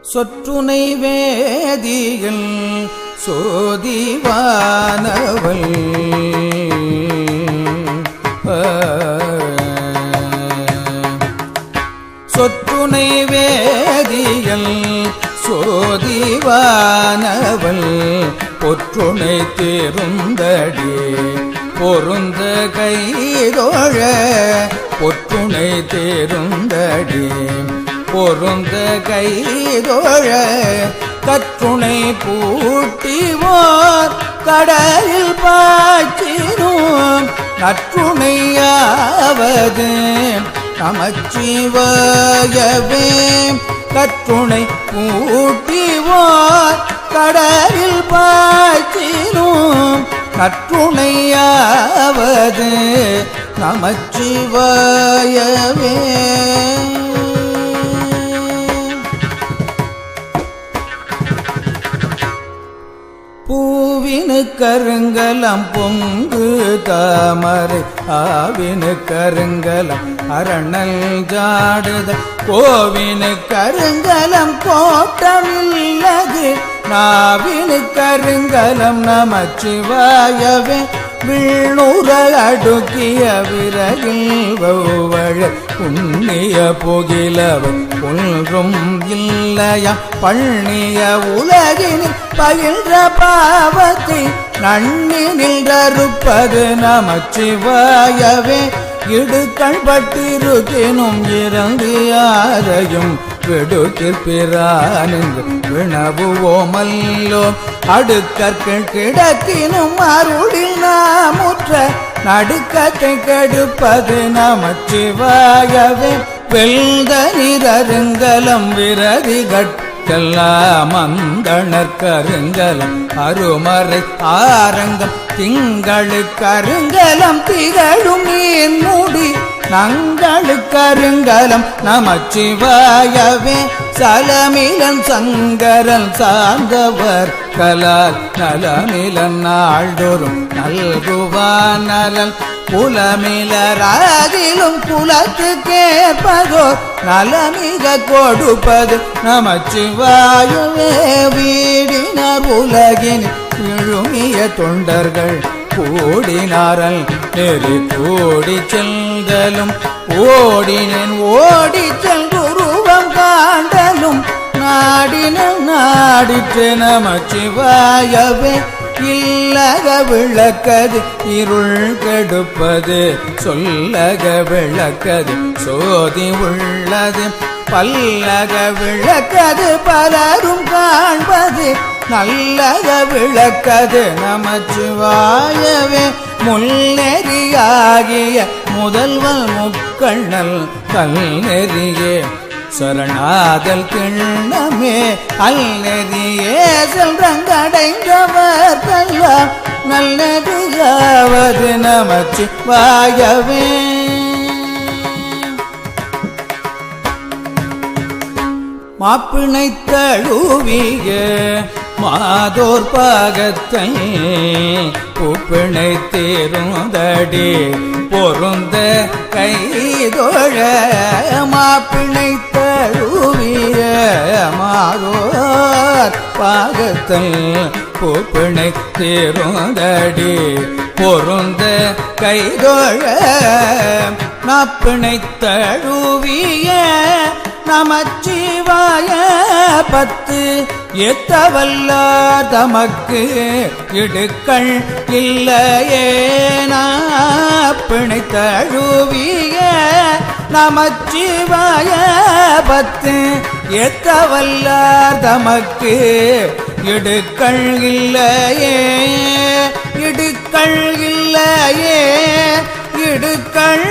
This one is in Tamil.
சொற்றுனை வேதியில் சோதிவானவள் சொற்றுனை வேதியில் சோதிவானவள் பொற்றுனை தேருந்தடி பொருந்த கைதோழ பொற்றுனை தேருந்தடி பொருந்த கைதோழ கற்றுணை பூட்டிவோர் கடலில் பாய்ச்சினோம் நற்றுணையாவது நமச்சிவாயவே கற்றுணை பூட்டிவோர் கடலில் பாய்ச்சினோம் நற்றுணையாவது நமச்சிவாயவே பூவினு கருங்கலம் பொங்கு தாமரை ஆவினு கருங்கலம் அரணல் ஜாடுத கோவினு கருங்கலம் கோட்டமில்லது நாவினு கருங்கலம் நமச்சிவாயவே விண்ணுற அடுக்கிய விரகில் வௌவழ புண்ணிய புகிலவன் ஒன்றும் இல்லையா பண்ணிய உலகினில் பயின்ற பாவத்தை நன்னி நின்றறுப்பது நமச்சிவாயவே இடுக்கள் பட்டிருக்கினும் இறந்து யாரையும் விடுக்கிற்பிரானின்று வினவுவோமல்லோம் அடுக்கற்கள் கிடக்கினும் அருளில் நாமுற்ற நடுக்கத்தை கெடுப்பது நமச்சிவாயவே வெல்த நிறருங்கலம் விரதி கட்கெல்லாம் அந்தணர் கருங்கலம் அருமறை ஆரங்கம் திங்களு கருங்கலம் திகழும் நீர் மூடி நங்களு கருங்கலம் நமச்சிவாயவே சலமிலன் சங்கரன் சார்ந்தவர் கலால் நலமிலன் நாள்தோறும் நல்குவான் நலன் புலமிலராகிலும் புலத்து கேட்பதோர் நலமிக கொடுப்பது நமச்சிவாயவே வீடினார் உலகின் விழுமிய தொண்டர்கள் கூடினாரல் நெறி கூடி செல்தலும் ஓடினேன் ஓடி செல்குருவம் காண்டலும் நாடின நாடிற்று நமச்சிவாயவே இல்லக விளக்கது இருள் கெடுப்பது சொல்லக விளக்கது சோதி உள்ளது பல்லக விளக்கது பலரும் காண்பது நல்லக விளக்கது நமச்சிவாயவே முன்னெறியாகிய முதல்வன் முக்கண்ணல் கல்நெறியே சரணாதல் கிண்ணமே அல்நெறியே செல்றங்கடைந்தவர் கல்லாம் நல்லெறியாவது நமச்சிவாயவே மாப்பிணை தழுவிய மாதோர் பாகத்தை பூப்பிணை தேருந்தடி பொருந்த கைதோழ மாப்பிணை தழுவிய மாதோர் பாகத்தை பூப்பிணை தேருந்தடி பொருந்த கைதோழ நாப்பிணை தழுவிய நமச்சிவாய பத்து எத்தவல்லார் தமக்கு இடுக்கள் இல்லையே நாப்பிணை தழுவிய நமச்சிவாய பத்து எத்தவல்லார் தமக்கு இடுக்கள் இல்லையே இடுக்கள் இல்லையே இடுக்கள்